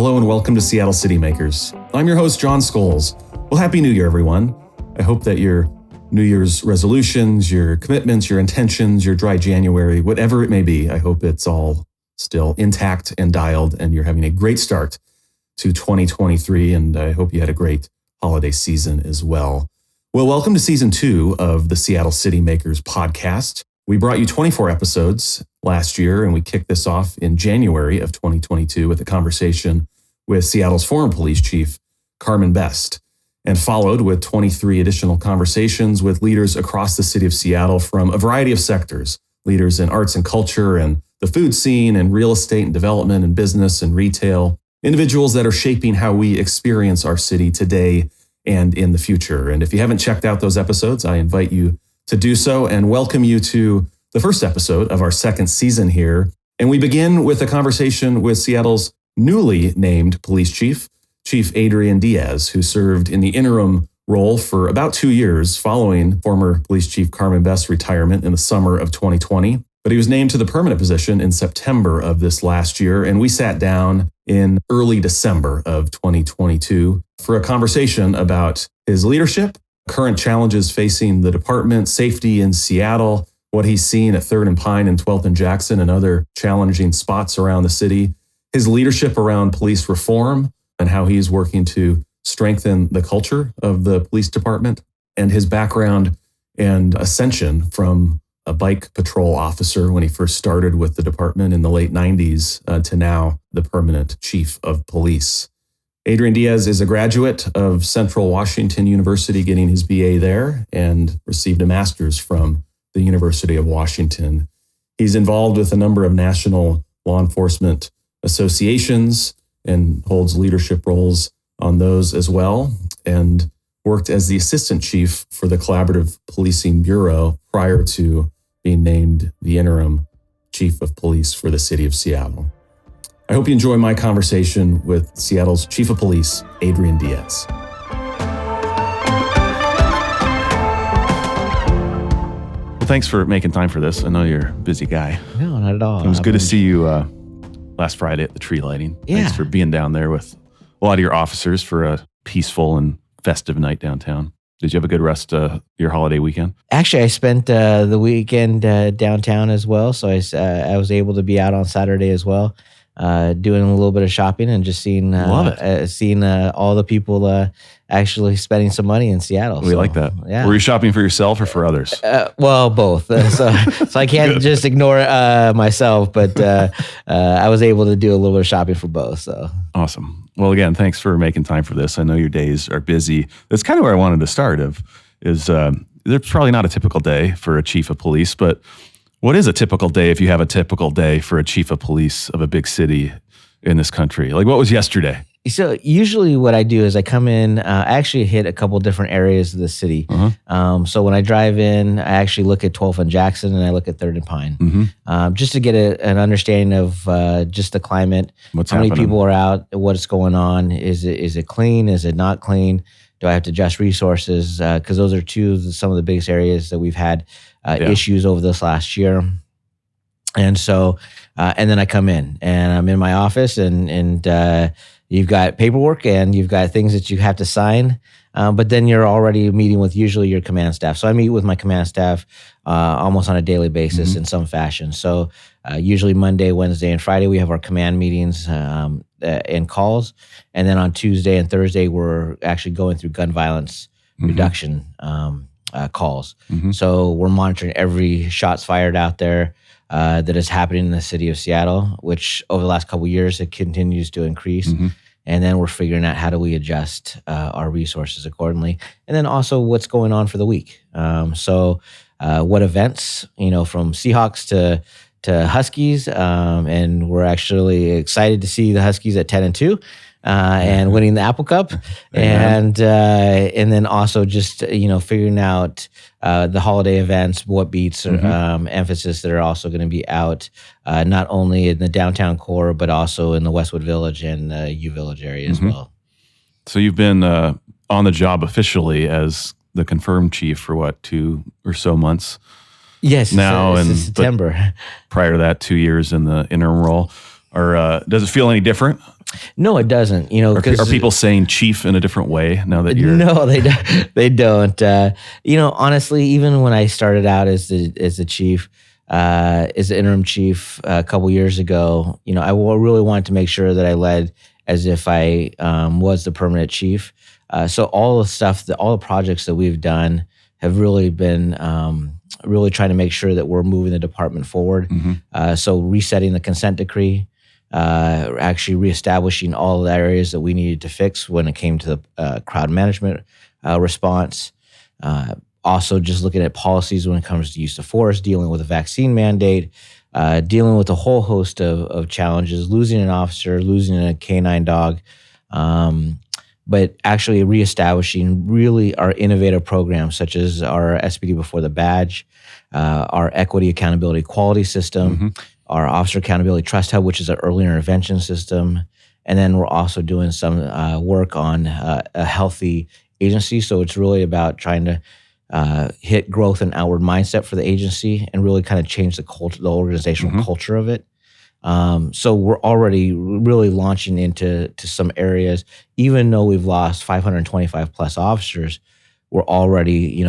Hello and welcome to Seattle City Makers. I'm your host, Jon Scholes. Well, Happy New Year, everyone. I hope that your New Year's resolutions, your commitments, your intentions, your dry January, whatever it may be, I hope it's all still intact and dialed and you're having a great start to 2023. And I hope you had a great holiday season as well. Well, welcome to season 2 of the Seattle City Makers podcast. We brought you 24 episodes last year, and we kicked this off in January of 2022 with a conversation with Seattle's former police chief, Carmen Best, and followed with 23 additional conversations with leaders across the city of Seattle from a variety of sectors, leaders in arts and culture and the food scene and real estate and development and business and retail, individuals that are shaping how we experience our city today and in the future. And if you haven't checked out those episodes, I invite you to do so and welcome you to the first episode of our second season here. And we begin with a conversation with Seattle's newly named police chief, Chief Adrian Diaz, who served in the interim role for about 2 years following former police chief Carmen Best's retirement in the summer of 2020. But he was named to the permanent position in September of this last year. And we sat down in early December of 2022 for a conversation about his leadership, current challenges facing the department, safety in Seattle, what he's seen at 3rd and Pine and 12th and Jackson and other challenging spots around the city, his leadership around police reform and how he's working to strengthen the culture of the police department, and his background and ascension from a bike patrol officer when he first started with the department in the late 90s to now the permanent chief of police. Adrian Diaz is a graduate of Central Washington University, getting his BA there, and received a master's from the University of Washington. He's involved with a number of national law enforcement associations and holds leadership roles on those as well, and worked as the assistant chief for the Collaborative Policing Bureau prior to being named the interim chief of police for the city of Seattle. I hope you enjoy my conversation with Seattle's Chief of Police, Adrian Diaz. Well, thanks for making time for this. I know you're a busy guy. No, not at all. It was good to see you last Friday at the tree lighting. Yeah. Thanks for being down there with a lot of your officers for a peaceful and festive night downtown. Did you have a good rest of your holiday weekend? Actually, I spent the weekend downtown as well, so I was able to be out on Saturday as well, doing a little bit of shopping and just seeing all the people actually spending some money in Seattle. We like that. Yeah. Were you shopping for yourself or for others? Well, both. So I can't just ignore myself, but I was able to do a little bit of shopping for both. So Awesome. Well, again, thanks for making time for this. I know your days are busy. That's kind of where I wanted to start. There's probably not a typical day for a chief of police, but what is a typical day if you have a typical day for a chief of police of a big city in this country? Like, what was yesterday? So usually what I do is I come in, I actually hit a couple different areas of the city. So when I drive in, I actually look at 12th and Jackson and I look at 3rd and Pine, just to get an understanding of just the climate, how many people are out, what's going on, is it clean, is it not clean? Do I have to adjust resources? Because those are some of the biggest areas that we've had issues over this last year. And so, and then I come in and I'm in my office and you've got paperwork and you've got things that you have to sign, but then you're already meeting with usually your command staff. So I meet with my command staff almost on a daily basis in some fashion. So usually Monday, Wednesday, and Friday, we have our command meetings and calls. And then on Tuesday and Thursday, we're actually going through gun violence reduction calls. So we're monitoring every shots fired out there that is happening in the city of Seattle, which over the last couple of years, it continues to increase. And then we're figuring out how do we adjust our resources accordingly. And then also what's going on for the week. So what events, from Seahawks to Huskies. And we're actually excited to see the Huskies at 10-2. And winning the Apple Cup, and then also just figuring out the holiday events, what beats emphasis that are also going to be out, not only in the downtown core but also in the Westwood Village and U Village area as well. So you've been on the job officially as the confirmed chief for 2 or so months? Yes, now in September. Prior to that, 2 years in the interim role. Or does it feel any different No, it doesn't. Are people saying chief in a different way now that you're? No, they don't. Honestly, even when I started out as the chief, as the interim chief a couple years ago, I really wanted to make sure that I led as if I was the permanent chief. So all the projects that we've done have really been really trying to make sure that we're moving the department forward. So resetting the consent decree, actually reestablishing all the areas that we needed to fix when it came to the crowd management response. Also just looking at policies when it comes to use of force, dealing with a vaccine mandate, dealing with a whole host of challenges, losing an officer, losing a canine dog, but actually reestablishing really our innovative programs such as our SPD Before the Badge, our Equity Accountability Quality System, our Officer Accountability Trust Hub, which is an early intervention system. And then we're also doing some work on a healthy agency. So it's really about trying to hit growth and outward mindset for the agency and really kind of change the organizational culture of it. So we're already really launching into some areas. Even though we've lost 525 plus officers, we're already,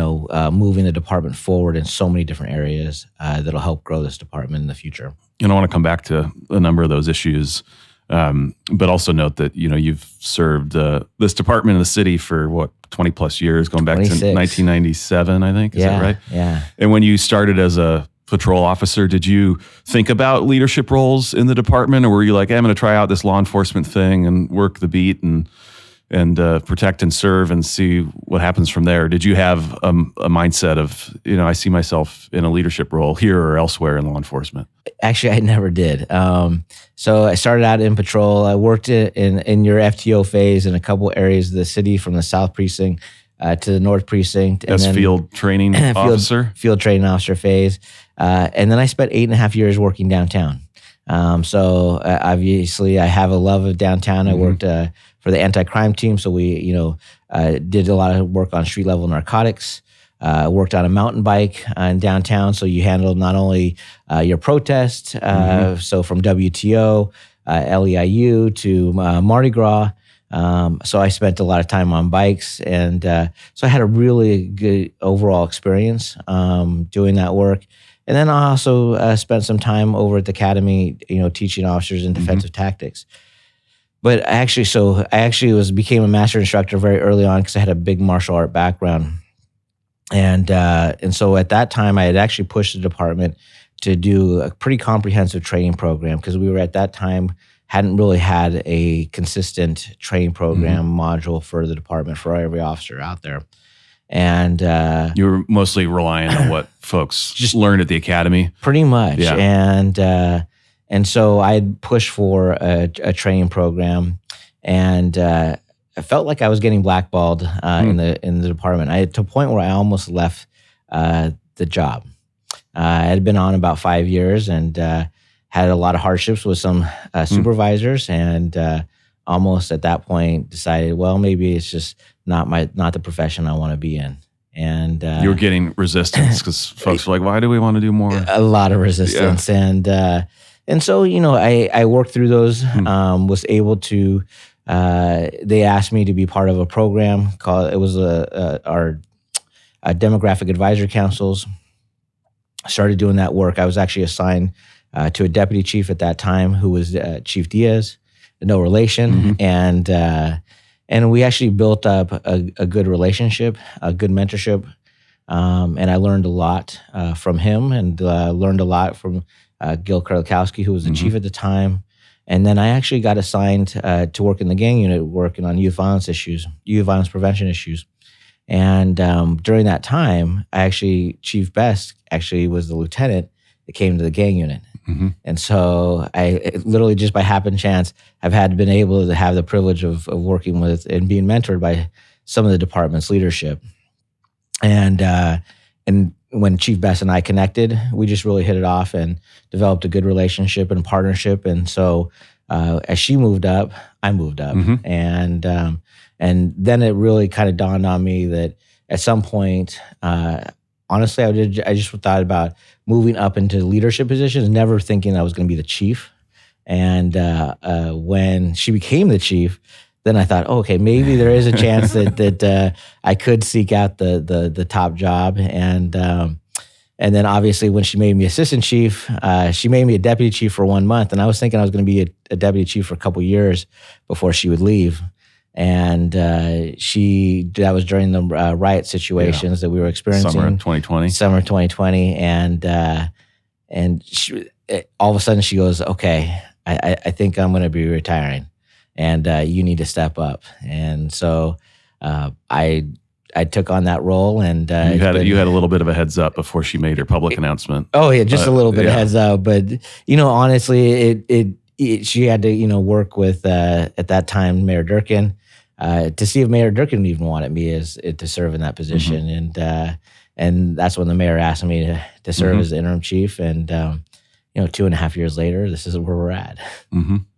moving the department forward in so many different areas that'll help grow this department in the future. And I want to come back to a number of those issues, but also note that, you've served this department in the city for 20 plus years, going back 26. to 1997, I think. Is that right? Yeah. And when you started as a patrol officer, did you think about leadership roles in the department, or were you like, hey, I'm going to try out this law enforcement thing and work the beat and protect and serve and see what happens from there? Did you have a mindset of, I see myself in a leadership role here or elsewhere in law enforcement? Actually, I never did. So I started out in patrol. I worked in your FTO phase in a couple areas of the city, from the South Precinct to the North Precinct. As field training officer? Field training officer phase. And then I spent 8.5 years working downtown. So obviously I have a love of downtown. I worked for the anti-crime team. So we, did a lot of work on street level narcotics, worked on a mountain bike in downtown. So you handled not only your protest, so from WTO, LEIU to Mardi Gras. So I spent a lot of time on bikes. And so I had a really good overall experience doing that work. And then I also spent some time over at the academy, teaching officers in defensive tactics. But I actually became a master instructor very early on because I had a big martial art background. And so at that time, I had actually pushed the department to do a pretty comprehensive training program, because we were at that time hadn't really had a consistent training program module for the department for every officer out there. And you were mostly relying on what folks just learned at the academy, pretty much. Yeah. And so I had pushed for a training program, and I felt like I was getting blackballed in the department. I to a point where I almost left the job. I had been on about 5 years and had a lot of hardships with some supervisors, and almost at that point decided, well, maybe it's just not the profession I want to be in. And you were getting resistance because folks were like, why do we want to do more? A lot of resistance. Yeah. And so, I worked through those, was able to, they asked me to be part of a program called, it was our demographic advisory councils. I started doing that work. I was actually assigned to a deputy chief at that time, who was Chief Diaz, no relation. And we actually built up a good relationship, a good mentorship. And I learned a lot from him, and learned a lot from Gil Kurlikowski, who was the chief at the time. And then I actually got assigned to work in the gang unit, working on youth violence prevention issues. And during that time, Chief Best actually was the lieutenant that came to the gang unit. And so I literally, just by happen chance, have been able to have the privilege of working with and being mentored by some of the department's leadership. And when Chief Best and I connected, we just really hit it off and developed a good relationship and partnership. And so as she moved up, I moved up. And then it really kind of dawned on me that at some point, honestly, I just thought about moving up into leadership positions, never thinking I was going to be the chief. And when she became the chief, then I thought, okay, maybe there is a chance that I could seek out the top job. And then obviously when she made me assistant chief, she made me a deputy chief for 1 month. And I was thinking I was going to be a deputy chief for a couple years before she would leave. And that was during the riot situations that we were experiencing. Summer 2020. Summer 2020. And she, all of a sudden she goes, okay, I think I'm going to be retiring and you need to step up. And so I took on that role, and you had a little bit of a heads up before she made her public announcement. Oh yeah, just a little bit of heads up. But honestly, she had to work with at that time Mayor Durkin to see if Mayor Durkin even wanted me to serve in that position, and that's when the mayor asked me to serve as the interim chief, and 2.5 years later, this is where we're at.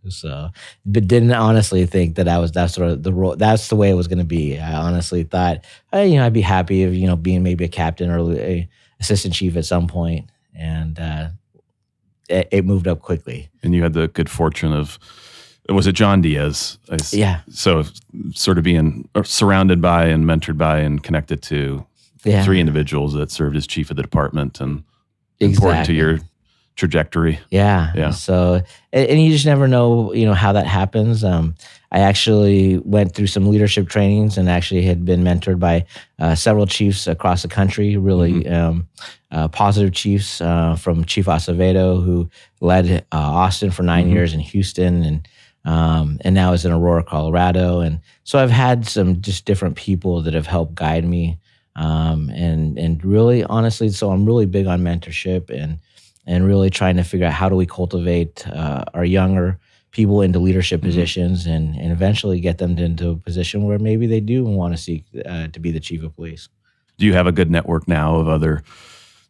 So, but didn't honestly think that's sort of the role. That's the way it was going to be. I honestly thought, I'd be happy of being maybe a captain or a assistant chief at some point, and it moved up quickly. And you had the good fortune of, was it Jon Diaz? Yeah. So sort of being surrounded by and mentored by and connected to 3 individuals that served as chief of the department and important to your trajectory. Yeah. So, and you just never know, how that happens. I actually went through some leadership trainings and actually had been mentored by several chiefs across the country, really positive chiefs from Chief Acevedo, who led Austin for 9 years, in Houston, and now is in Aurora, Colorado. And so I've had some just different people that have helped guide me. And really, honestly, so I'm really big on mentorship and really trying to figure out how do we cultivate our younger people into leadership positions and eventually get them into a position where maybe they do want to seek to be the chief of police. Do you have a good network now of other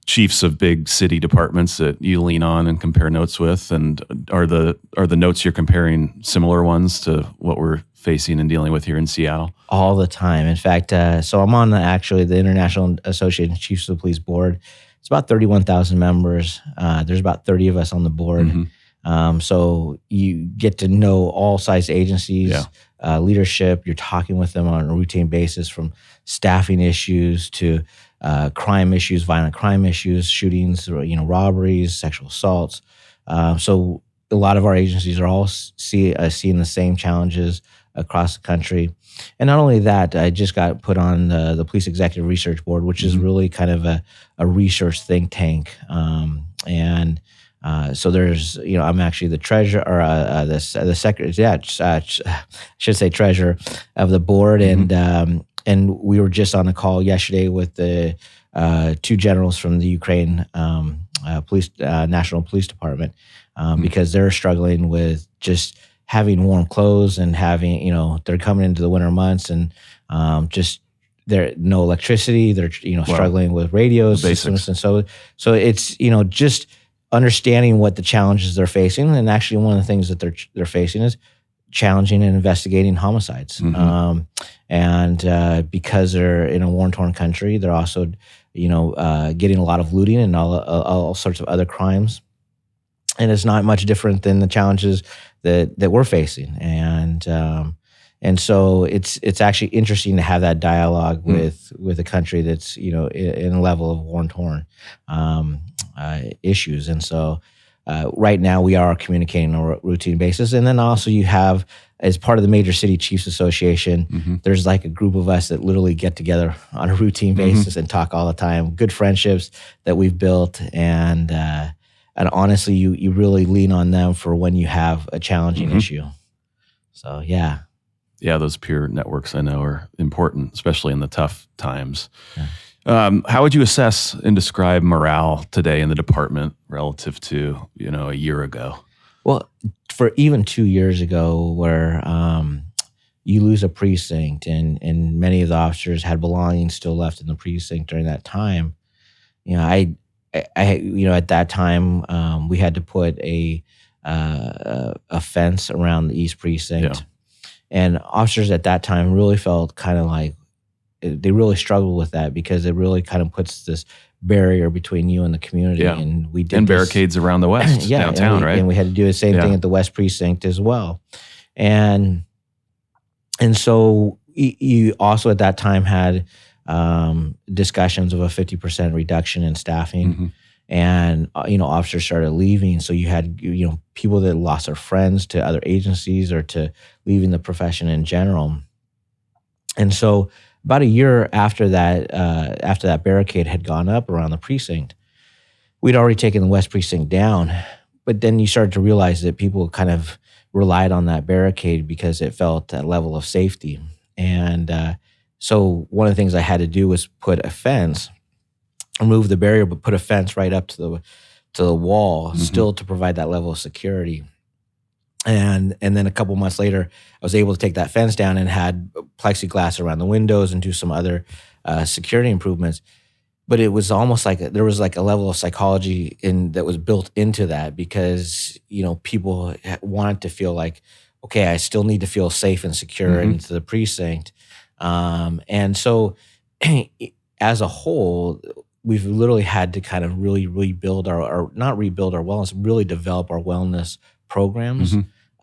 chiefs of big city departments that you lean on and compare notes with? And are the notes you're comparing similar ones to what we're facing and dealing with here in Seattle? All the time. In fact, so I'm on the International Association of Chiefs of the Police board. It's about 31,000 members. There's about 30 of us on the board. So you get to know all size agencies, leadership. You're talking with them on a routine basis, from staffing issues to crime issues, violent crime issues, shootings, robberies, sexual assaults. So a lot of our agencies are all seeing the same challenges across the country. And not only that, I just got put on the Police Executive Research Board, which is really kind of a research think tank. So there's, I'm actually the treasurer, or the secretary, I should say treasurer of the board. And we were just on a call yesterday with the 2 generals from the Ukraine National Police Department, because they're struggling with just having warm clothes and having, they're coming into the winter months and just there no electricity. They're struggling with radios systems, and so it's just understanding what the challenges they're facing. And actually, one of the things that they're facing is challenging and investigating homicides. And because they're in a war-torn country, they're also getting a lot of looting and all sorts of other crimes. And it's not much different than the challenges that we're facing. And so it's actually interesting to have that dialogue with a country that's in a level of war-torn issues. And so right now we are communicating on a routine basis. And then also you have, as part of the Major City Chiefs Association, there's like a group of us that literally get together on a routine basis and talk all the time. Good friendships that we've built, and honestly, you really lean on them for when you have a challenging issue. So yeah, those peer networks I know are important, especially in the tough times. How would you assess and describe morale today in the department relative to a year ago? Well, for even 2 years ago, where you lose a precinct, and many of the officers had belongings still left in the precinct during that time, I at that time we had to put a fence around the East Precinct, and officers at that time really felt kind of like they really struggled with that, because it really kind of puts this barrier between you and the community. Yeah. And we did and barricades around the west downtown, right? And we had to do the same thing at the West Precinct as well. And so you also at that time had discussions of a 50% reduction in staffing. And officers started leaving, so you had people that lost their friends to other agencies or to leaving the profession in general. And so about a year after that barricade had gone up around the precinct, we'd already taken the West Precinct down. But then you started to realize that people kind of relied on that barricade because it felt a level of safety. And so one of the things I had to do was put a fence, remove the barrier, but put a fence right up to the wall, still to provide that level of security. And then a couple months later, I was able to take that fence down and had plexiglass around the windows and do some other security improvements. But it was almost like there was like a level of psychology that was built into that because people wanted to feel like, okay, I still need to feel safe and secure into the precinct. And so as a whole, we've literally had to kind of really rebuild not rebuild our wellness, really develop our wellness programs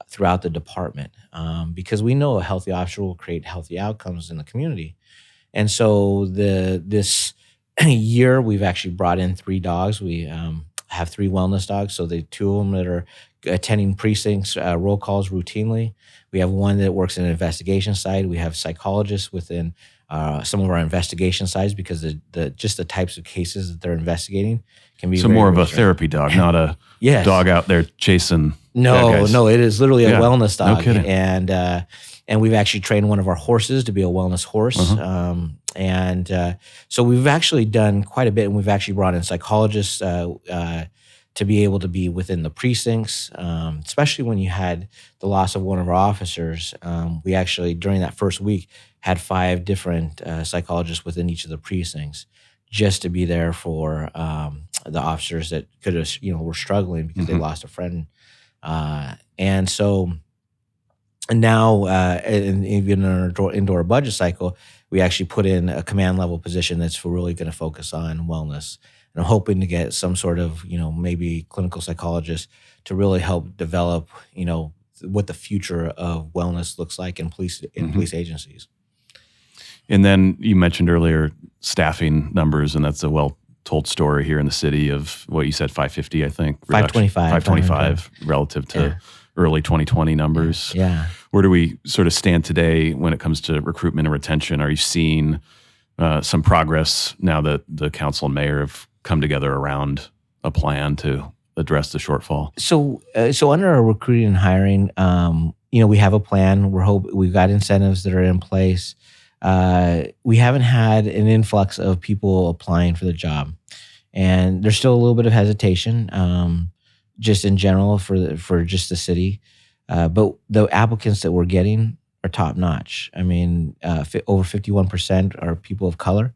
throughout the department because we know a healthy officer will create healthy outcomes in the community. And so this year, we've actually brought in 3 dogs. We have 3 wellness dogs. So the 2 of them that are attending precincts roll calls routinely. We have 1 that works in an investigation side. We have psychologists within some of our investigation sides because the types of cases that they're investigating can be more of a therapy dog, not a dog out there chasing. No, it is literally a wellness dog. No kidding. And we've actually trained one of our horses to be a wellness horse. So we've actually done quite a bit, and we've actually brought in psychologists to be able to be within the precincts, especially when you had the loss of one of our officers. We actually, during that first week, had 5 different psychologists within each of the precincts just to be there for the officers that could have, were struggling because they lost a friend. And now, and even in our indoor budget cycle, we actually put in a command level position that's really going to focus on wellness. And I'm hoping to get some sort of, maybe clinical psychologist to really help develop, what the future of wellness looks like in police agencies. And then you mentioned earlier staffing numbers, and that's a well-told story here in the city of what you said, 550, I think. 525 relative to early 2020 numbers. Yeah. Where do we sort of stand today when it comes to recruitment and retention? Are you seeing some progress now that the council and mayor have come together around a plan to address the shortfall? So under our recruiting and hiring, we have a plan. We've got incentives that are in place. We haven't had an influx of people applying for the job, and there's still a little bit of hesitation, just in general for just the city. But the applicants that we're getting are top notch. I mean, over 51% are people of color.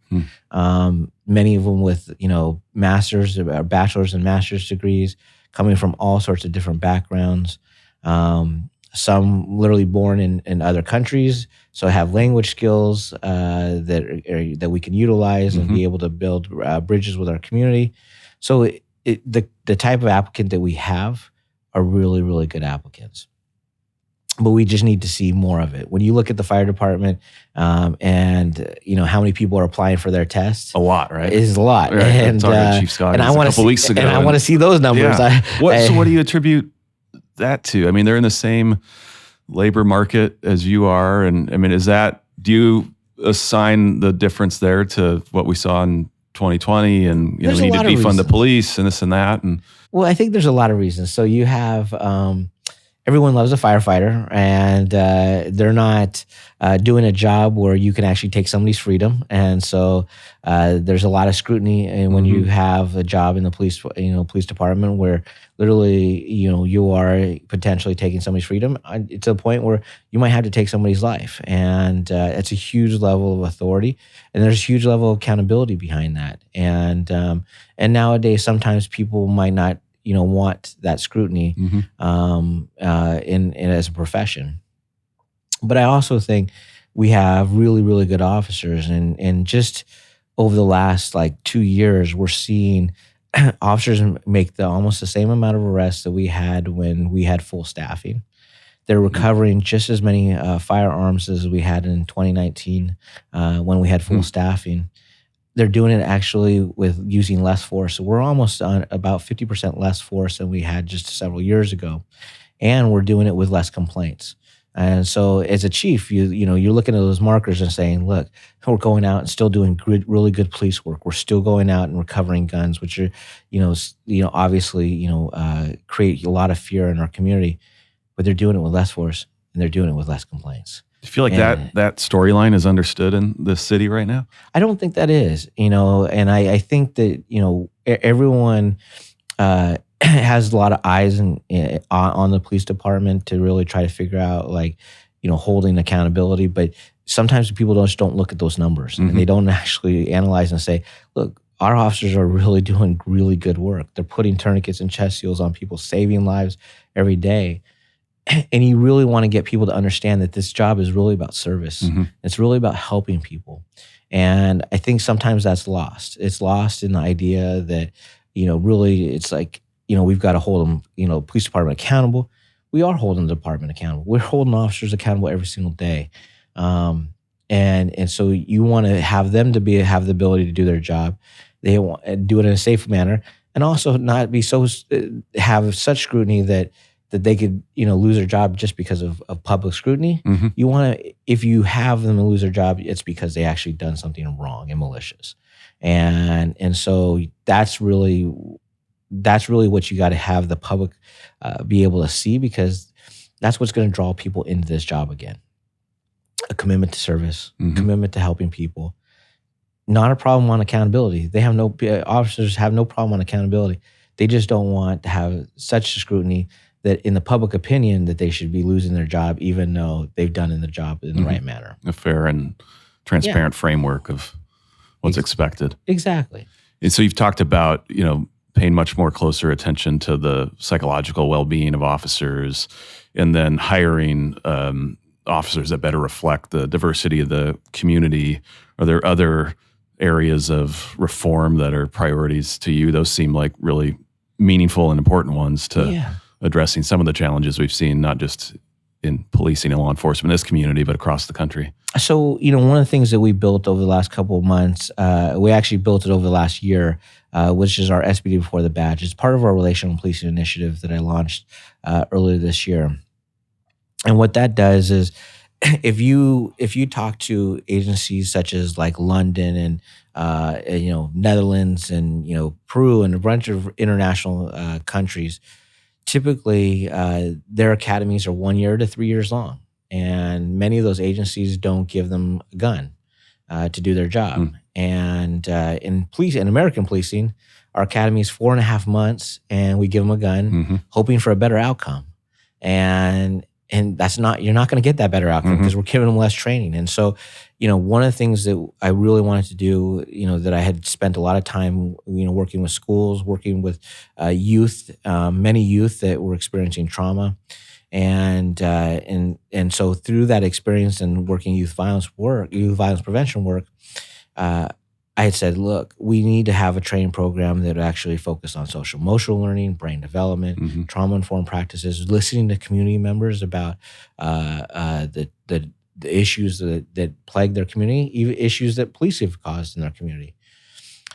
Many of them with masters, bachelor's and master's degrees, coming from all sorts of different backgrounds. Some literally born in other countries, so have language skills that we can utilize and be able to build bridges with our community. So the type of applicant that we have are really, really good applicants. But we just need to see more of it. When you look at the fire department, and how many people are applying for their tests, a lot, right? It is a lot. Right. And Chief Scott a couple weeks ago, and I want to see those numbers. Yeah. So what do you attribute that to? I mean, they're in the same labor market as you are, and I mean, do you assign the difference there to what we saw in 2020, and we need to defund the police and this and that? And well, I think there's a lot of reasons. So you have everyone loves a firefighter, and they're not doing a job where you can actually take somebody's freedom. And so there's a lot of scrutiny, and when you have a job in the police department where literally, you are potentially taking somebody's freedom, it's to the point where you might have to take somebody's life, and it's a huge level of authority, and there's a huge level of accountability behind that. And nowadays, sometimes people might not want that scrutiny in as a profession. But I also think we have really, really good officers, and just over the last like 2 years, we're seeing officers make almost the same amount of arrests that we had when we had full staffing. They're recovering just as many firearms as we had in 2019 when we had full staffing. They're doing it actually with using less force. So we're almost on about 50% less force than we had just several years ago. And we're doing it with less complaints. And so as a chief, you're looking at those markers and saying, look, we're going out and still doing really good police work. We're still going out and recovering guns, which are, obviously, create a lot of fear in our community, but they're doing it with less force and they're doing it with less complaints. Do you feel like that storyline is understood in this city right now? I don't think that is, and I think that, everyone has a lot of eyes on the police department to really try to figure out, holding accountability. But sometimes people just don't look at those numbers and they don't actually analyze and say, look, our officers are really doing really good work. They're putting tourniquets and chest seals on people, saving lives every day. And you really want to get people to understand that this job is really about service. It's really about helping people. And I think sometimes that's lost. It's lost in the idea that, really it's like, we've got to hold them, police department accountable. We are holding the department accountable. We're holding officers accountable every single day. And so you want to have them to have the ability to do their job. They want to do it in a safe manner and also not be have such scrutiny that they could, lose their job just because of public scrutiny. You want to, if you have them lose their job, it's because they actually done something wrong and malicious. And so that's really what you got to have the public be able to see, because that's what's going to draw people into this job again. A commitment to service, commitment to helping people. Not a problem on accountability. Officers have no problem on accountability. They just don't want to have such scrutiny that in the public opinion that they should be losing their job, even though they've done in the job in the right manner. A fair and transparent framework of what's expected. Exactly. And so you've talked about, paying much more closer attention to the psychological well-being of officers, and then hiring officers that better reflect the diversity of the community. Are there other areas of reform that are priorities to you? Those seem like really meaningful and important ones to addressing some of the challenges we've seen, not just in policing and law enforcement in this community, but across the country. So, one of the things that we built over the last couple of months, we actually built it over the last year, which is our SBD Before the Badge. It's part of our relational policing initiative that I launched earlier this year. And what that does is, if you talk to agencies such as like London and Netherlands and Peru and a bunch of international countries, typically their academies are 1 year to 3 years long, and many of those agencies don't give them a gun to do their job. And in American policing, our academy is 4.5 months, and we give them a gun, hoping for a better outcome. And that's not, you're not going to get that better outcome because we're giving them less training. And so, one of the things that I really wanted to do, that I had spent a lot of time, working with schools, working with youth, many youth that were experiencing trauma. And so through that experience and working youth violence prevention work, I had said, look, we need to have a training program that actually focused on social emotional learning, brain development, trauma-informed practices, listening to community members about the issues that plague their community, even issues that police have caused in their community.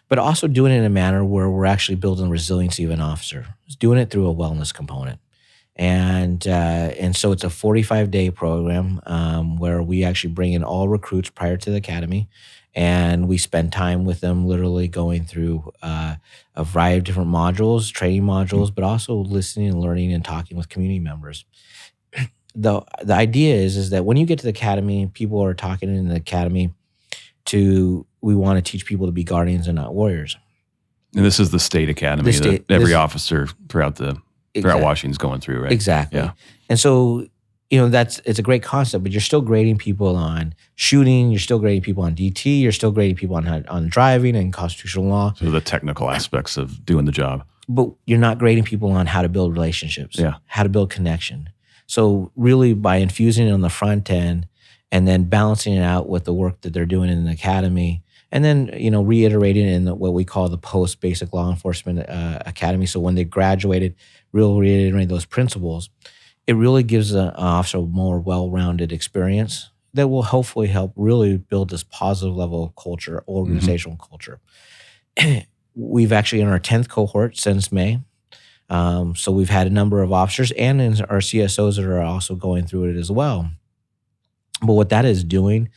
But also doing it in a manner where we're actually building resiliency of an officer, doing it through a wellness component. And so it's a 45-day program where we actually bring in all recruits prior to the academy. And we spend time with them literally going through a variety of different modules, training modules, but also listening and learning and talking with community members. The idea is that when you get to the academy, people are talking in the academy we want to teach people to be guardians and not warriors. And this is the state academy that every officer throughout Washington's going through, right? Exactly. Yeah. And so, it's a great concept, but you're still grading people on shooting, you're still grading people on DT, you're still grading people on driving and constitutional law. So the technical aspects of doing the job. But you're not grading people on how to build relationships, how to build connection. So really by infusing it on the front end and then balancing it out with the work that they're doing in the academy and then reiterating in what we call the post basic law enforcement academy. So when they graduated, really reiterating those principles, it really gives an officer a more well-rounded experience that will hopefully help really build this positive level of culture, organizational culture. We've actually in our 10th cohort since May. So we've had a number of officers and our CSOs that are also going through it as well. But what that is doing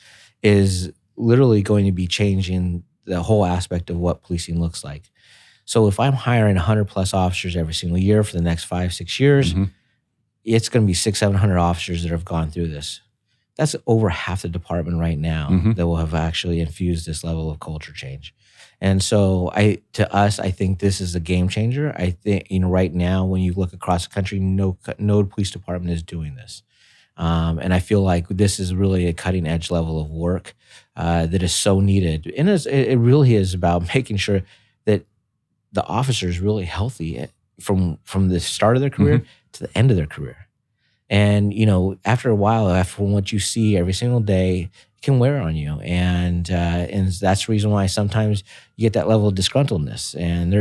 is literally going to be changing the whole aspect of what policing looks like. So if I'm hiring 100 plus officers every single year for the next 5-6 years, it's going to be 600-700 officers that have gone through this. That's over half the department right now that will have actually infused this level of culture change. And so to us, I think this is a game changer. I think, right now, when you look across the country, no police department is doing this. And I feel like this is really a cutting edge level of work that is so needed. And it really is about making sure that the officer is really healthy from the start of their career to the end of their career. And, after a while, after what you see every single day, it can wear on you. And that's the reason why sometimes you get that level of disgruntledness. And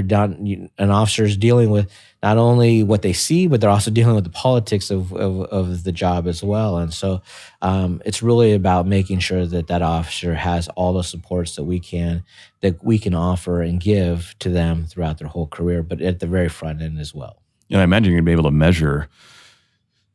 an officer is dealing with not only what they see, but they're also dealing with the politics of the job as well. And so it's really about making sure that officer has all the supports that we can offer and give to them throughout their whole career, but at the very front end as well. And I imagine you're going to be able to measure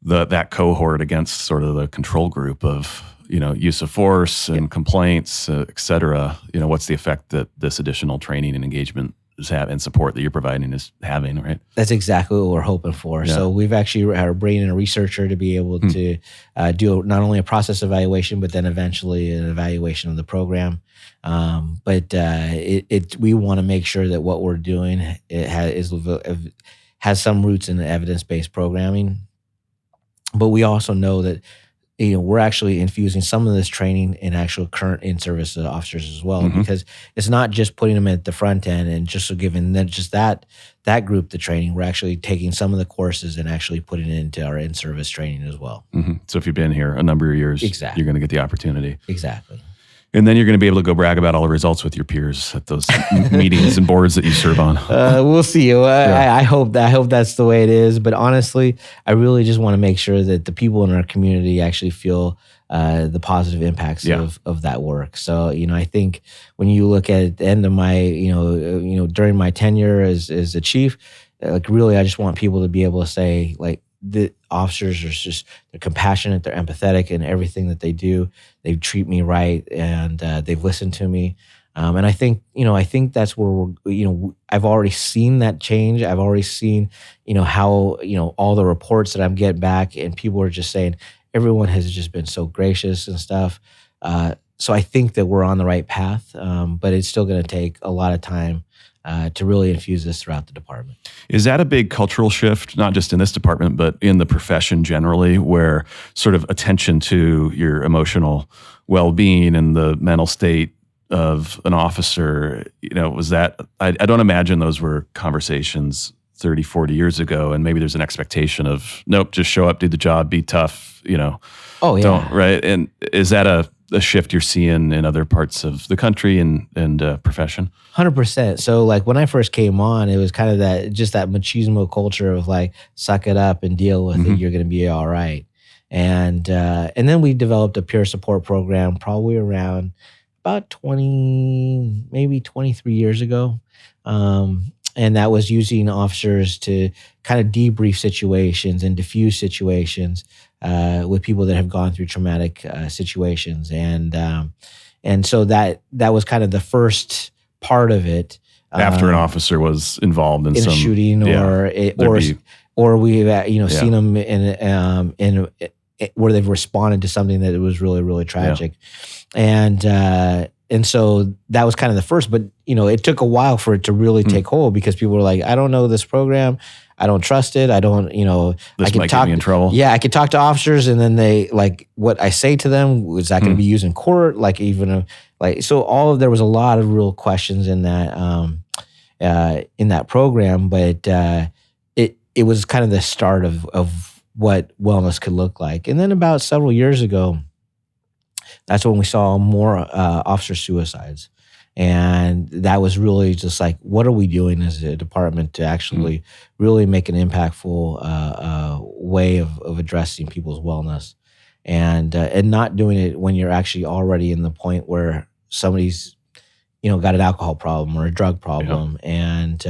that cohort against sort of the control group of, use of force and complaints, et cetera. What's the effect that this additional training and engagement is having and support that you're providing is having, right? That's exactly what we're hoping for. Yeah. So we've actually are bringing in a researcher to be able to do not only a process evaluation, but then eventually an evaluation of the program. But we want to make sure that what we're doing has some roots in evidence-based programming. But we also know that we're actually infusing some of this training in actual current in-service officers as well, because it's not just putting them at the front end and just giving them just that group the training. We're actually taking some of the courses and actually putting it into our in-service training as well. So if you've been here a number of years, exactly, you're going to get the opportunity. Exactly. And then you're going to be able to go brag about all the results with your peers at those meetings and boards that you serve on. We'll see. I hope that's the way it is. But honestly, I really just want to make sure that the people in our community actually feel the positive impacts of that work. So, I think when you look at the end of my, during my tenure as a chief, really, I just want people to be able to say, the officers are they're compassionate, they're empathetic in everything that they do. They treat me right, and they've listened to me. And I think that's where I've already seen that change. I've already seen, how, all the reports that I'm getting back, and people are just saying everyone has just been so gracious and stuff. So I think that we're on the right path, but it's still going to take a lot of time to really infuse this throughout the department. Is that a big cultural shift, not just in this department, but in the profession generally, where sort of attention to your emotional well-being and the mental state of an officer, was that, I don't imagine those were conversations 30, 40 years ago, and maybe there's an expectation of, nope, just show up, do the job, be tough, Oh, yeah. Don't, right? And is that a shift you're seeing in other parts of the country and profession? 100%. So when I first came on, it was kind of that machismo culture of suck it up and deal with it. You're going to be all right. And then we developed a peer support program probably around about 23 years ago. And that was using officers to kind of debrief situations and diffuse situations with people that have gone through traumatic situations. And so that was kind of the first part of it. After an officer was involved in some a shooting or we've seen them in where they've responded to something that was really, really tragic. And so that was kind of the first, but it took a while for it to really take hold, because people were like, I don't know this program. I don't trust it. I don't, this might get me in trouble. Yeah, I could talk to officers, and then they what I say to them, was that going to be used in court? So there was a lot of real questions in that program, but it was kind of the start of what wellness could look like. And then about several years ago, that's when we saw more officer suicides. And that was really just like, what are we doing as a department to actually really make an impactful way of addressing people's wellness, and not doing it when you're actually already in the point where somebody's got an alcohol problem or a drug problem, and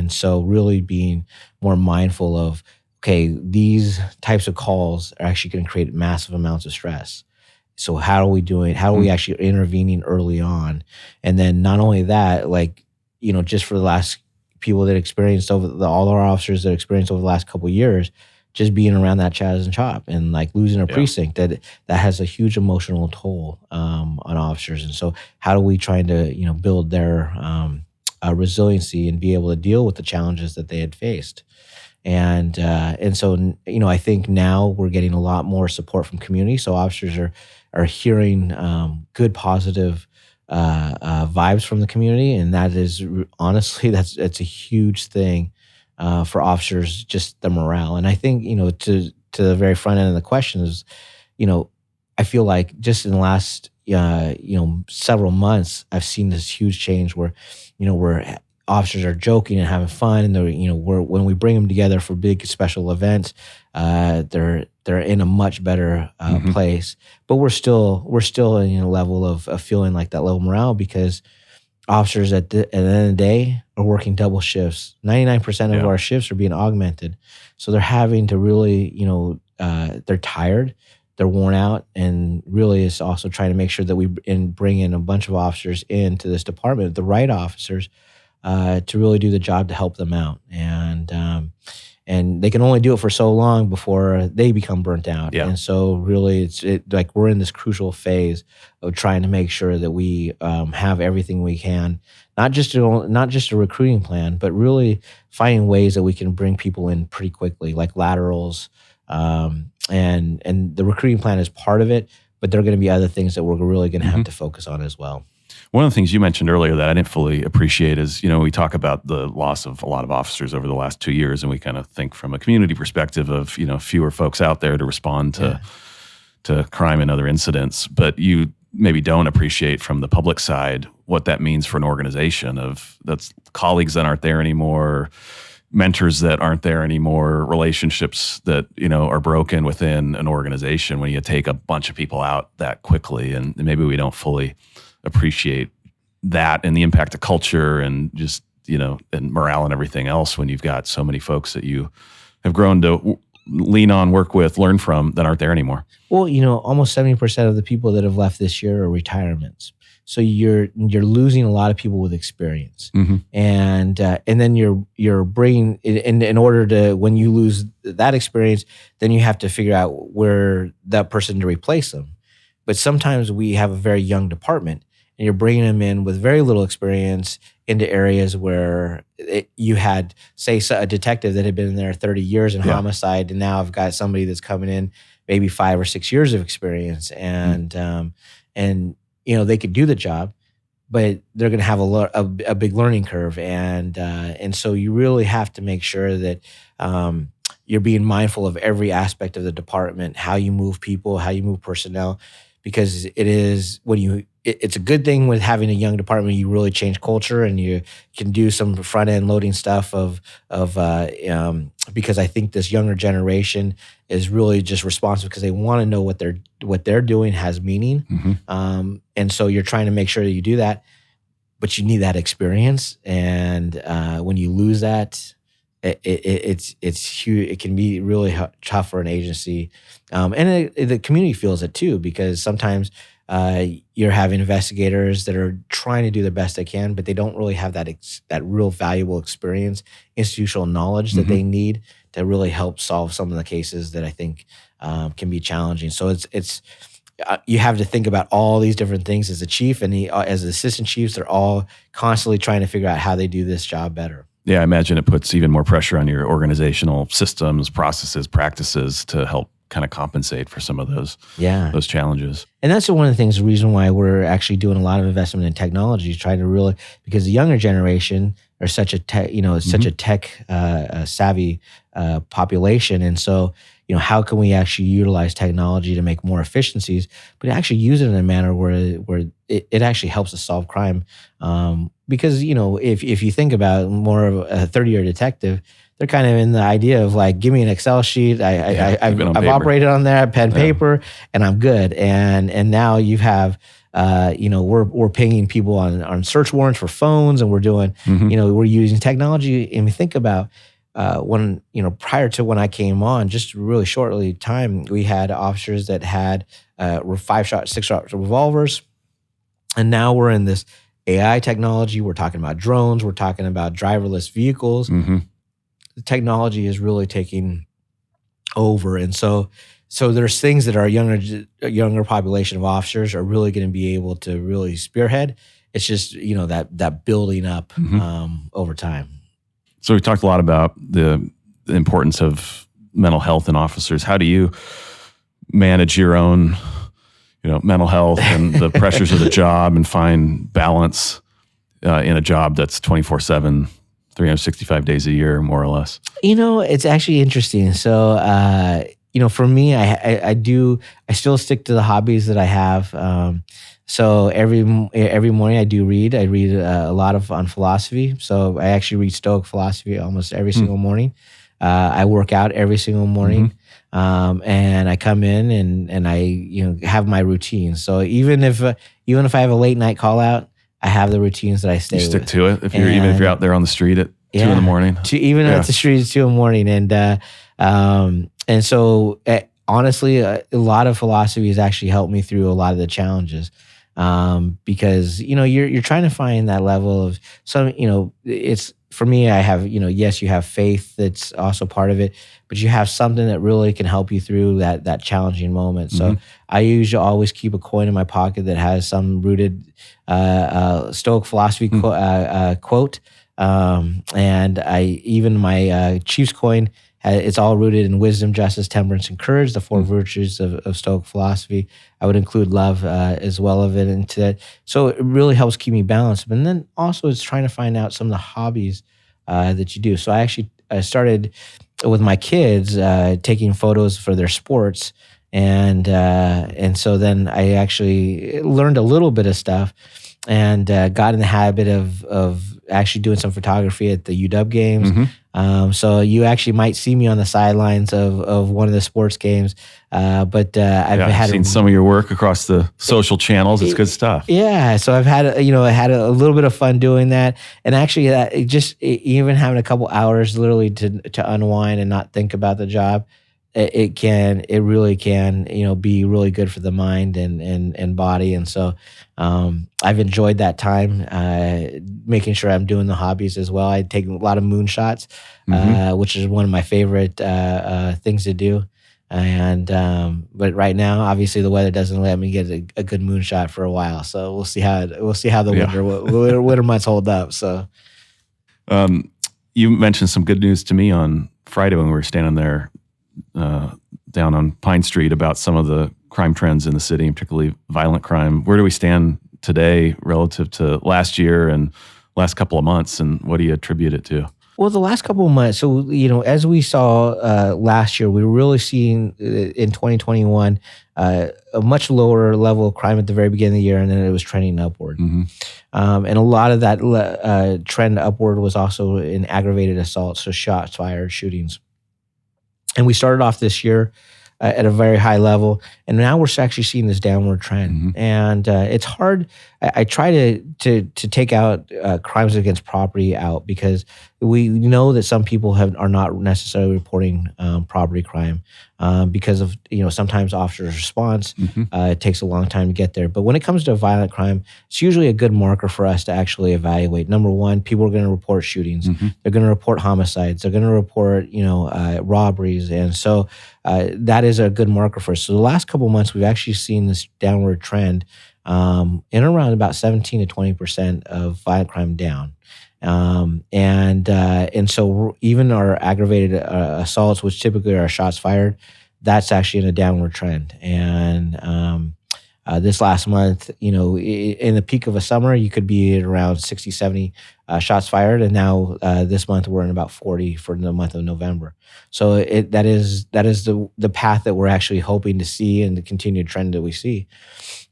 so really being more mindful of, okay, these types of calls are actually going to create massive amounts of stress. So how are we doing? How are we actually intervening early on? And then not only that, like, just for the last people that experienced all our officers that experienced over the last couple of years, just being around that Chaz and Chop and like losing a precinct, that has a huge emotional toll on officers. And so how do we try to, build their resiliency and be able to deal with the challenges that they had faced? And so, I think now we're getting a lot more support from community. So officers are hearing good, positive vibes from the community, and that is honestly that's a huge thing for officers, just the morale. And I think to the very front end of the question is, I feel like just in the last several months, I've seen this huge change where where officers are joking and having fun, and they're when we bring them together for big special events, they're in a much better place. But we're still in a level of feeling like that low morale, because officers at the end of the day are working double shifts. 99% of our shifts are being augmented, so they're having to really they're tired, they're worn out, and really it's also trying to make sure that we bring in a bunch of officers into this department, the right officers, to really do the job to help them out. And they can only do it for so long before they become burnt out. And so really it's like we're in this crucial phase of trying to make sure that we have everything we can, not just a recruiting plan, but really finding ways that we can bring people in pretty quickly, like laterals. And the recruiting plan is part of it, but there are going to be other things that we're really going to have to focus on as well. One of the things you mentioned earlier that I didn't fully appreciate is, we talk about the loss of a lot of officers over the last 2 years, and we kind of think from a community perspective of, fewer folks out there to respond to crime and other incidents. But you maybe don't appreciate from the public side what that means for an organization of that's colleagues that aren't there anymore, mentors that aren't there anymore, relationships that, are broken within an organization when you take a bunch of people out that quickly. And maybe we don't fully appreciate that and the impact of culture and just, and morale and everything else when you've got so many folks that you have grown to lean on, work with, learn from that aren't there anymore. Well, almost 70% of the people that have left this year are retirements. So you're losing a lot of people with experience, and then you're bringing in order to, when you lose that experience, then you have to figure out where that person to replace them. But sometimes we have a very young department, and you're bringing them in with very little experience into areas where you had, say, a detective that had been in there 30 years in homicide, and now I've got somebody that's coming in maybe 5 or 6 years of experience, and they could do the job, but they're going to have a big learning curve, and so you really have to make sure that you're being mindful of every aspect of the department, how you move people, how you move personnel, because it's a good thing with having a young department. You really change culture, and you can do some front end loading stuff because I think this younger generation is really just responsive because they want to know what they're doing has meaning. And so you're trying to make sure that you do that, but you need that experience. And when you lose that, it's huge. It can be really tough for an agency, and the community feels it too, because sometimes you're having investigators that are trying to do the best they can, but they don't really have that real valuable experience, institutional knowledge that they need to really help solve some of the cases that I think can be challenging. So it's you have to think about all these different things as a chief, and as assistant chiefs, they're all constantly trying to figure out how they do this job better. Yeah, I imagine it puts even more pressure on your organizational systems, processes, practices to help kind of compensate for some of those challenges. And that's one of the things, the reason why we're actually doing a lot of investment in technology, trying to really, because the younger generation are such a tech, such a tech savvy population. And so, how can we actually utilize technology to make more efficiencies, but actually use it in a manner where it actually helps us solve crime? Because, if you think about more of a 30-year detective, they're kind of in the idea of like, give me an Excel sheet. I've operated on there, pen, paper, and I'm good. And now you have, we're pinging people on search warrants for phones, and we're doing, we're using technology. And we think about when, prior to when I came on, just really shortly time, we had officers that had 5-shot, 6-shot revolvers. And now we're in this AI technology. We're talking about drones. We're talking about driverless vehicles. The technology is really taking over. And so there's things that our younger population of officers are really going to be able to really spearhead. It's just, that building up over time. So we talked a lot about the importance of mental health in officers. How do you manage your own, mental health and the pressures of the job and find balance in a job that's 24/7, 365 days a year, more or less? It's actually interesting. So, for me, I still stick to the hobbies that I have. So every morning I do read. I read a lot on philosophy. So I actually read Stoic philosophy almost every single morning. I work out every single morning. And I come in and I, have my routine. So even if I have a late night call out, I have the routines that I stay with. You stick to it even if you're out there on the street at 2 in the morning. At the street at 2 in the morning. And so honestly, a lot of philosophy has actually helped me through a lot of the challenges. Because, you're trying to find that level of some, it's for me, I have, yes, you have faith that's also part of it, but you have something that really can help you through that challenging moment. So I usually always keep a coin in my pocket that has some rooted Stoic philosophy quote. And even my Chief's coin, it's all rooted in wisdom, justice, temperance, and courage, the 4 virtues of Stoic philosophy. I would include love as well of it into that. So it really helps keep me balanced. And then also it's trying to find out some of the hobbies that you do. So I started with my kids taking photos for their sports. And so then I actually learned a little bit of stuff and got in the habit of actually doing some photography at the UW games. So you actually might see me on the sidelines of one of the sports games. But I've seen some of your work across the social channels. It's good stuff. Yeah. So I've had, I had a little bit of fun doing that. And actually even having a couple hours literally to unwind and not think about the job, it really can, be really good for the mind and body. And so, I've enjoyed that time, making sure I'm doing the hobbies as well. I take a lot of moonshots, which is one of my favorite, things to do. And, but right now, obviously the weather doesn't let me get a good moonshot for a while. So we'll see how the winter months hold up. So, you mentioned some good news to me on Friday when we were standing there, down on Pine Street about some of the crime trends in the city, and particularly violent crime. Where do we stand today relative to last year and last couple of months, and what do you attribute it to? Well, the last couple of months, so, as we saw last year, we were really seeing in 2021 a much lower level of crime at the very beginning of the year, and then it was trending upward. And a lot of that trend upward was also in aggravated assaults, so shots fired, shootings. And we started off this year at a very high level, and now we're actually seeing this downward trend. And it's hard. I try to take out crimes against property out, because we know that some people are not necessarily reporting property crime because of sometimes officers' response. It takes a long time to get there. But when it comes to violent crime, it's usually a good marker for us to actually evaluate. Number one, people are going to report shootings. They're going to report homicides. They're going to report robberies, and so that is a good marker for us. So the last couple of months, we've actually seen this downward trend in around about 17 to 20% of violent crime down. And so even our aggravated assaults, which typically are shots fired, that's actually in a downward trend. And This last month, in the peak of a summer, you could be at around 60, 70 shots fired. And now this month, we're in about 40 for the month of November. So that is the path that we're actually hoping to see and the continued trend that we see.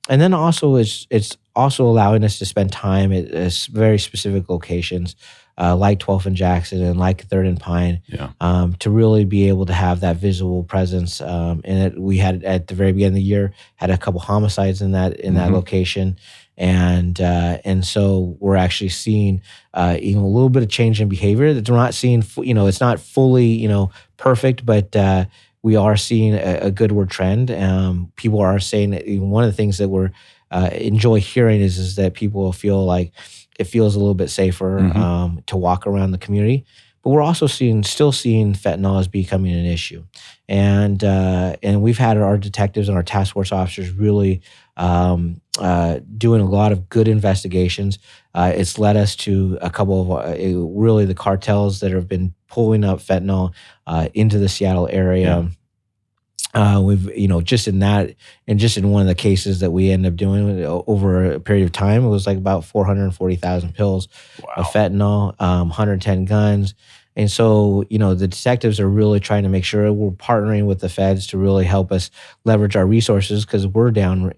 And then also it's also allowing us to spend time at very specific locations, like 12th and Jackson and like 3rd and Pine, to really be able to have that visual presence. And we had at the very beginning of the year had a couple homicides in that location, and so we're actually seeing a little bit of change in behavior that we're not seeing. It's not fully perfect, but we are seeing a goodward trend. People are saying that one of the things that we're enjoy hearing is that people feel like it feels a little bit safer to walk around the community. But we're also still seeing fentanyl as becoming an issue, and we've had our detectives and our task force officers really doing a lot of good investigations. It's led us to a couple of really the cartels that have been pulling up fentanyl into the Seattle area. We've, just in that, and just in one of the cases that we ended up doing over a period of time, it was like about 440,000 pills of fentanyl, 110 guns. And so, the detectives are really trying to make sure we're partnering with the feds to really help us leverage our resources, because we're down,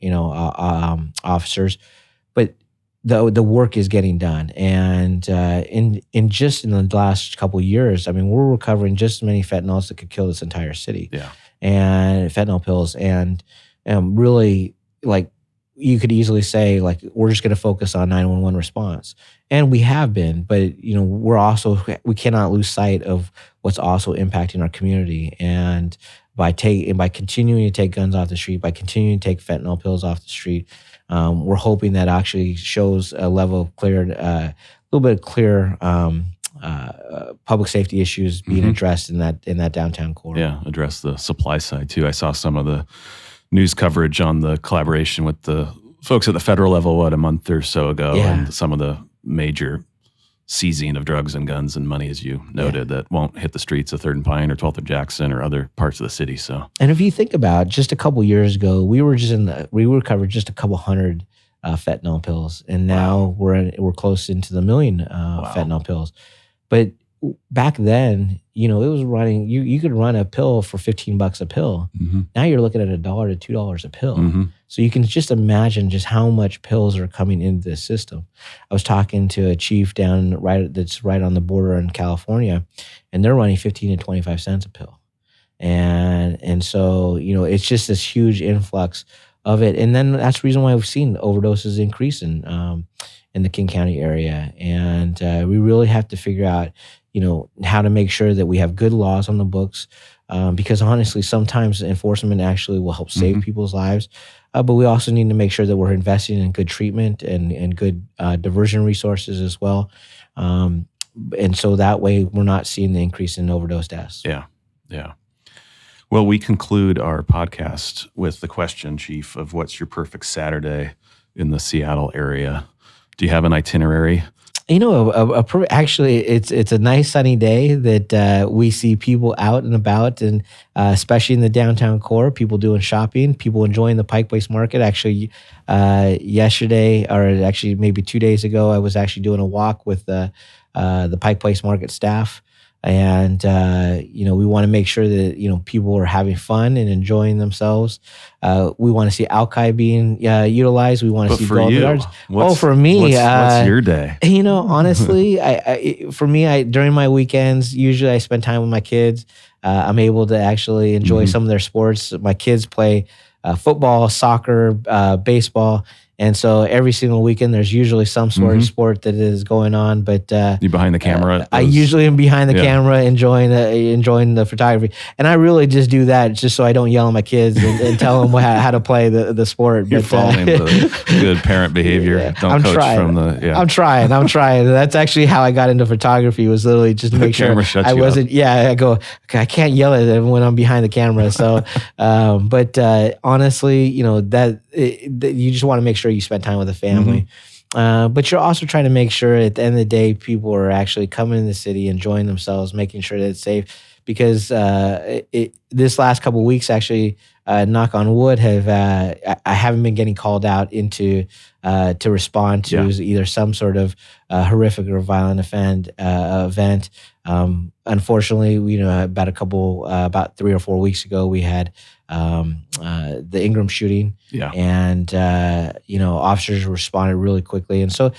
officers, but the work is getting done. And in the last couple of years, we're recovering just as many fentanyls that could kill this entire city. And fentanyl pills, and really, like, you could easily say, like, we're just going to focus on 911 response, and we have been, but we cannot lose sight of what's also impacting our community. And by continuing to take guns off the street, by continuing to take fentanyl pills off the street, we're hoping that actually shows a level of a little bit of clear public safety issues being addressed in that downtown core. Yeah, address the supply side too. I saw some of the news coverage on the collaboration with the folks at the federal level a month or so ago, and some of the major seizing of drugs and guns and money, as you noted, that won't hit the streets of 3rd and Pine or 12th and Jackson or other parts of the city. So, and if you think about just a couple years ago, we recovered just a couple hundred fentanyl pills, and now we're close into the million fentanyl pills. But back then, it was running. You could run a pill for $15 a pill. Now you're looking at $1 to $2 a pill. So you can just imagine just how much pills are coming into this system. I was talking to a chief that's right on the border in California, and they're running 15 to 25 cents a pill. And so it's just this huge influx of it, and then that's the reason why we've seen overdoses increase in the King County area. And we really have to figure out, how to make sure that we have good laws on the books, because honestly, sometimes enforcement actually will help save people's lives. But we also need to make sure that we're investing in good treatment and good diversion resources as well. And so that way we're not seeing the increase in overdose deaths. Yeah. Well, we conclude our podcast with the question, Chief, of what's your perfect Saturday in the Seattle area? Do you have an itinerary? Actually, it's a nice sunny day that we see people out and about, and especially in the downtown core, people doing shopping, people enjoying the Pike Place Market. Actually, yesterday, or actually maybe 2 days ago, I was actually doing a walk with the Pike Place Market staff. And, we want to make sure that, people are having fun and enjoying themselves. We want to see Alki being utilized. We want to see Golden Yards. For me, what's your day? Honestly, for me, during my weekends, usually I spend time with my kids. I'm able to actually enjoy some of their sports. My kids play football, soccer, baseball. And so every single weekend, there's usually some sort of sport that is going on. But you behind the camera? I usually am behind the camera, enjoying the photography. And I really just do that just so I don't yell at my kids and tell them how to play the sport. You're following the good parent behavior. Don't I'm coach trying. from the. I'm trying. That's actually how I got into photography, was literally just to make sure I wasn't. I go, okay, I can't yell at them when I'm behind the camera. So, but honestly, you just want to make sure you spend time with the family. But you're also trying to make sure at the end of the day, people are actually coming in the city, enjoying themselves, making sure that it's safe. Because this last couple of weeks, actually, knock on wood, I haven't been getting called out into to respond to either some sort of horrific or violent event. Unfortunately, about 3 or 4 weeks ago, we had the Ingram shooting, and officers responded really quickly, and so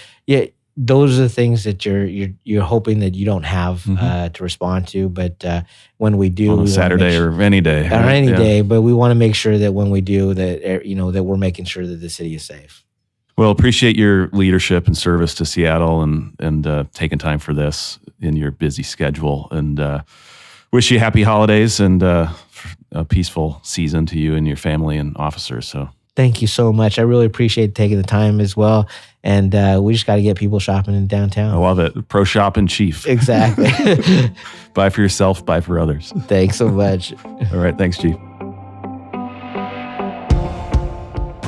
those are the things that you're hoping that you don't have to respond to, but when we do, on a Saturday or any day, day, but we want to make sure that when we do that, that we're making sure that the city is safe. Well, appreciate your leadership and service to Seattle, and taking time for this in your busy schedule, and wish you happy holidays and a peaceful season to you and your family and officers. So thank you so much. I really appreciate taking the time as well. And we just got to get people shopping in downtown. I love it. Pro shopping chief. Exactly. Buy for yourself, buy for others. Thanks so much. All right. Thanks, Chief.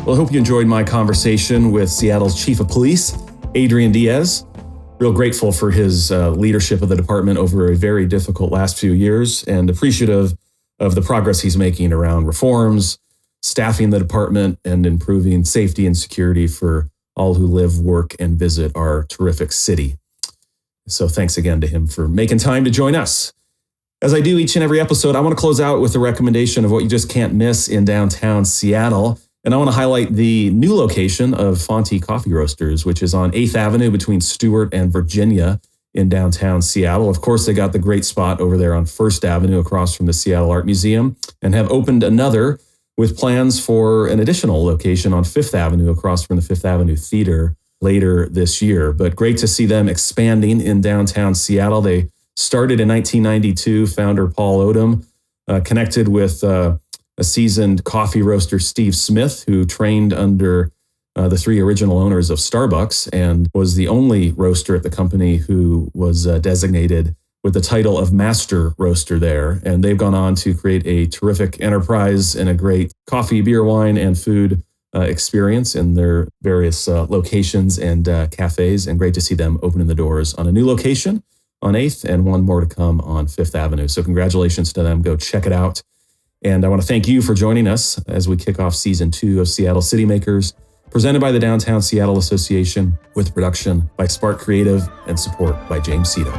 Well, I hope you enjoyed my conversation with Seattle's Chief of Police, Adrian Diaz. Real grateful for his leadership of the department over a very difficult last few years, and appreciative of the progress he's making around reforms, staffing the department, and improving safety and security for all who live, work, and visit our terrific city. So thanks again to him for making time to join us. As I do each and every episode, I want to close out with a recommendation of what you just can't miss in downtown Seattle. And I want to highlight the new location of Fonte Coffee Roasters, which is on 8th Avenue between Stewart and Virginia in downtown Seattle. Of course, they got the great spot over there on 1st Avenue across from the Seattle Art Museum, and have opened another with plans for an additional location on 5th Avenue across from the 5th Avenue Theater later this year. But great to see them expanding in downtown Seattle. They started in 1992. Founder Paul Odom connected with a seasoned coffee roaster, Steve Smith, who trained under the 3 original owners of Starbucks and was the only roaster at the company who was designated with the title of Master Roaster there. And they've gone on to create a terrific enterprise and a great coffee, beer, wine, and food experience in their various locations and cafes. And great to see them opening the doors on a new location on 8th and one more to come on 5th Avenue. So congratulations to them. Go check it out. And I want to thank you for joining us as we kick off season 2 of Seattle City Makers, presented by the Downtown Seattle Association, with production by Spark Creative and support by James Cito.